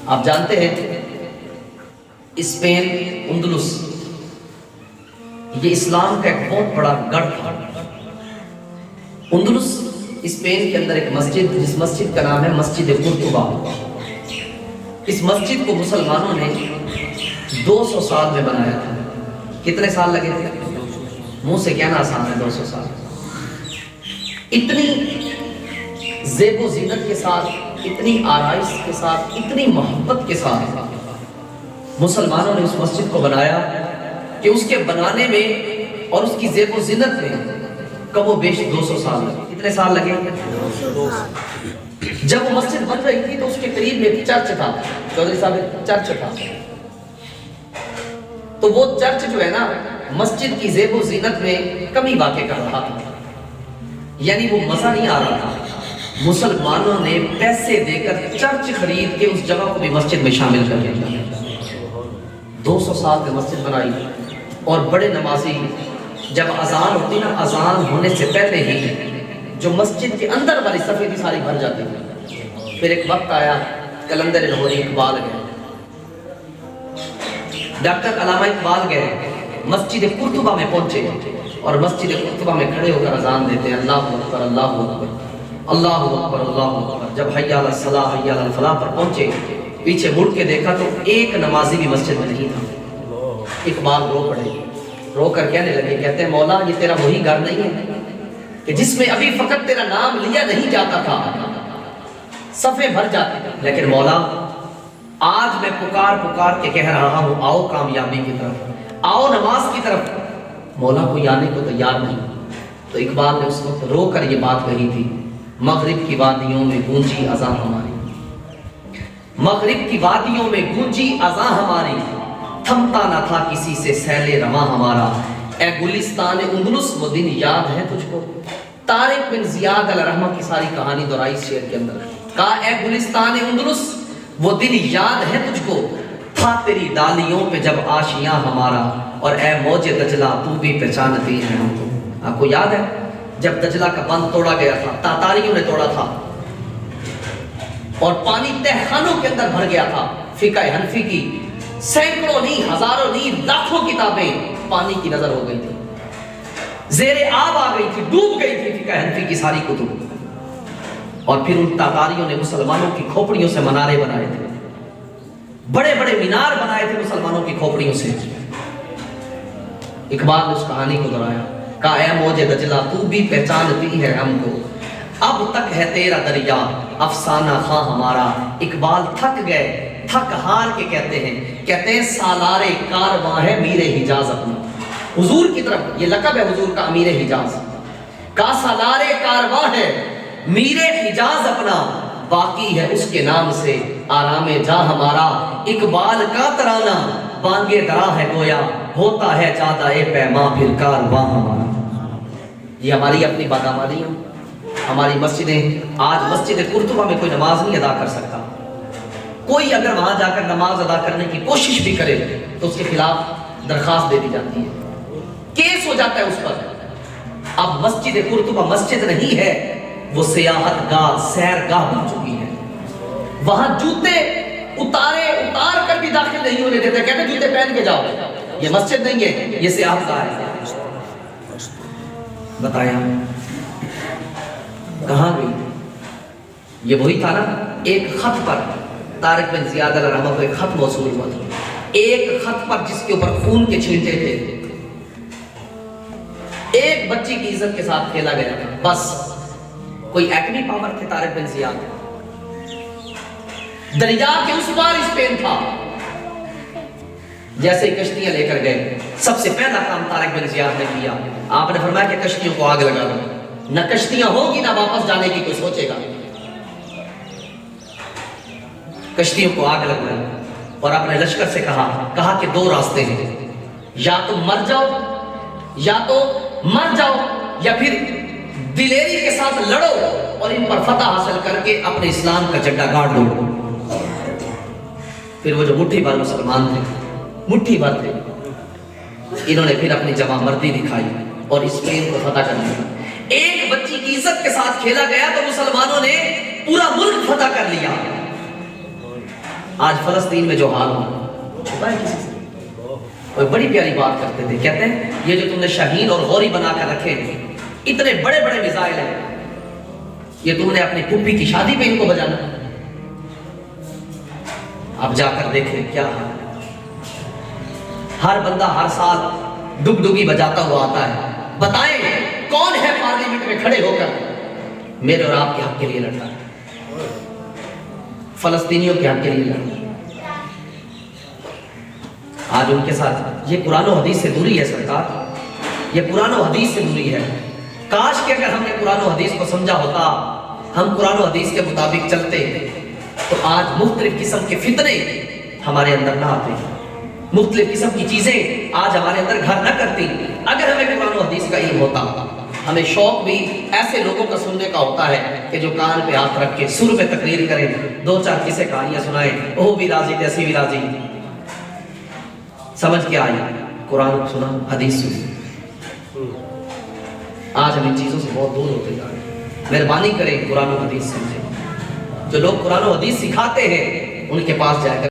آپ جانتے ہیں اسپین اندلس یہ اسلام کا ایک بہت بڑا گڑھ تھا۔ اندلس اسپین کے اندر ایک مسجد، جس مسجد کا نام ہے مسجد قرطبہ، اس مسجد کو مسلمانوں نے 200 سال میں بنایا تھا۔ کتنے سال لگے تھے؟ منہ سے کہنا آسان ہے 200 سال۔ اتنی زیب و زینت کے ساتھ، اتنی آرائش کے ساتھ، اتنی محبت کے ساتھ مسلمانوں نے اس مسجد کو بنایا کہ اس کے بنانے میں اور اس کی زیب و زینت میں کم و بیش 200 سال لگے۔ کتنے سال لگے؟ 200۔ جب وہ مسجد بن رہی تھی تو اس کے قریب میں ایک چرچ تھا، چودھری صاحب ایک چرچ تھا، تو وہ چرچ جو ہے نا مسجد کی زیب و زینت میں کمی واقع کر رہا تھا، یعنی وہ مزہ نہیں آ رہا تھا۔ مسلمانوں نے پیسے دے کر چرچ خرید کے اس جگہ کو بھی مسجد میں شامل کر دیا۔ 200 سال میں مسجد بنائی، اور بڑے نمازی جب اذان ہوتی نا، اذان ہونے سے پہلے ہی جو مسجد کے اندر والی صفحے بھی ساری بھر جاتی تھی۔ پھر ایک وقت آیا، کلندر لاہوری اقبال گئے، ڈاکٹر علامہ اقبال گئے، مسجد قرطبہ میں پہنچے اور مسجد قرطبہ میں کھڑے ہو کر اذان دیتے ہیں، اللہ اکبر اللہ اکبر اللہ اکبر اللہ اکبر۔ جب حی علی الصلاۃ حی علی الفلاح پر پہنچے، پیچھے مڑ کے دیکھا تو ایک نمازی بھی مسجد میں نہیں تھا۔ اقبال رو پڑے، رو کر کہنے لگے، کہتے ہیں مولا یہ تیرا وہی گھر نہیں ہے کہ جس میں ابھی فقط تیرا نام لیا نہیں جاتا تھا، صفحے بھر جاتے تھے، لیکن مولا آج میں پکار پکار کے کہہ رہا ہوں آؤ کامیابی کی طرف، آؤ نماز کی طرف، مولا کوئی آنے کو تیار نہیں۔ تو اقبال نے اس وقت رو کر یہ بات کہی تھی، مغرب کی وادیوں میں گونجی اذان ہماری، مغرب کی وادیوں میں گونجی اذان ہماری، تھمتا نہ تھا کسی سے سیل رواں ہمارا، اے گلستان اندلس وہ دن یاد ہے تجھ کو۔ طارق بن زیاد علیہ رحمہ کی ساری کہانی دہرائی اس شعر کے اندر، کہا اے گلستان اندلس وہ دن یاد ہے تجھ کو، تھا تیری ڈالیوں پہ جب آشیاں ہمارا، اور اے موج دجلہ تو بھی پہچانتی ہے ہم کو۔ آپ کو یاد ہے جب دجلہ کا بند توڑا گیا تھا، تاتاریوں نے توڑا تھا اور پانی تہخانوں کے اندر بھر گیا تھا، فقہ حنفی کی سینکڑوں نہیں، ہزاروں نہیں، لاکھوں کتابیں پانی کی نظر ہو گئی تھی، زیر آب آ گئی تھی، ڈوب گئی تھی فقہ حنفی کی ساری کتب۔ اور پھر ان تاتاریوں نے مسلمانوں کی کھوپڑیوں سے منارے بنائے تھے، بڑے بڑے مینار بنائے تھے مسلمانوں کی کھوپڑیوں سے۔ اقبال نے اس کہانی کو دہرایا، کہا اے موج دجلہ تو بھی پہچانتی ہے ہم کو، اب تک ہے تیرا دریا افسانہ خواں ہمارا۔ اقبال تھک گئے، تھک ہار کے کہتے ہیں سالار کارواں ہے میر حجاز اپنا، حضور کی طرف یہ لقب ہے حضور کا امیر حجاز کا، سالار کارواں ہے میر حجاز اپنا، باقی ہے اس کے نام سے آرام جا ہمارا۔ اقبال کا ترانہ بانگے درا ہے گویا، ہوتا ہے جادہ پیماں پھر کارواں ہمارا۔ یہ ہماری اپنی بادامالی ہے۔ ہماری مسجدیں، آج مسجد قرطبہ میں کوئی نماز نہیں ادا کر سکتا، کوئی اگر وہاں جا کر نماز ادا کرنے کی کوشش بھی کرے تو اس کے خلاف درخواست دے دی جاتی ہے، کیس ہو جاتا ہے اس پر۔ اب مسجد قرطبہ مسجد نہیں ہے، وہ سیاحت گاہ، سیر گاہ بن چکی ہے۔ وہاں جوتے اتار کر بھی داخل نہیں ہونے دیتے، کہتے جوتے پہن کے جاؤ، یہ مسجد نہیں ہے، یہ سیاحت گاہ ہے۔ بتایا کہاں گئی؟ یہ وہی تھا نا، ایک خط پر طارق بن زیاد علیہ رحمہ کو ایک خط موصول ہوا تھا، ایک خط پر جس کے اوپر خون کے چھینٹے تھے، ایک بچی کی عزت کے ساتھ کھیلا گیا تھا، بس کوئی ایٹمی پاور تھے طارق بن زیاد، دریا کے اس پار اسپین تھا۔ جیسے ہی کشتیاں لے کر گئے، سب سے پہلا کام طارق بن زیاد نے کیا، آپ نے فرمایا کہ کشتیوں کو آگ لگا دو، نہ کشتیاں ہوگی نہ واپس جانے کی کوئی سوچے گا۔ کشتیوں کو آگ لگائی اور اپنے لشکر سے کہا کہ دو راستے ہیں، یا تو مر جاؤ یا پھر دلیری کے ساتھ لڑو اور ان پر فتح حاصل کر کے اپنے اسلام کا جھنڈا گاڑ دو۔ پھر وہ جو مٹھی بھر مسلمان تھے، مٹھی بھر تھے، انہوں نے پھر اپنی جواں مردی دکھائی اور اسپین کو فتح کر لیا۔ ایک بچی کی عزت کے ساتھ کھیلا گیا تو مسلمانوں نے پورا ملک فتح کر لیا۔ آج فلسطین میں جو حال ہو چھپا ہے کسی سے؟ وہ بڑی پیاری بات کرتے تھے، کہتے ہیں یہ جو تم نے شاہین اور غوری بنا کر رکھے اتنے بڑے بڑے میزائل ہیں، یہ تم نے اپنی پھوپھی کی شادی پہ ان کو بجانا؟ اب جا کر دیکھیں کیا ہے، ہر بندہ ہر سال ڈگ ڈگی بجاتا ہوا آتا ہے، بتائیں کون ہے پارلیمنٹ میں کھڑے ہو کر میرے اور آپ کے حق کے لیے لڑتا ہے، فلسطینیوں کے حق کے لیے لڑتا ہے؟ آج ان کے ساتھ یہ قرآن و حدیث سے دوری ہے سرکار، یہ قرآن و حدیث سے دوری ہے۔ کاش کہ اگر ہم نے قرآن و حدیث کو سمجھا ہوتا، ہم قرآن و حدیث کے مطابق چلتے، تو آج مختلف قسم کے فتنے ہمارے اندر نہ آتے، مختلف قسم کی چیزیں آج ہمارے اندر گھر نہ کرتی۔ اگر ہمیں قرآن و حدیث کا علم ہوتا، ہمیں شوق بھی ایسے لوگوں کا سننے کا ہوتا ہے کہ جو کان پہ ہاتھ رکھ کے سر پہ تقریر کریں، دو چار قصے کہانیاں سنائیں، وہ بھی راضی تھے اسی بھی راضی، سمجھ کے آئی، قرآن سنا، حدیث سنی۔ آج ہم ان چیزوں سے بہت دور ہوتے جا رہے ہیں، مہربانی کریں قرآن و حدیث سمجھیں، جو لوگ قرآن و حدیث سکھاتے ہیں ان کے پاس جائے گا۔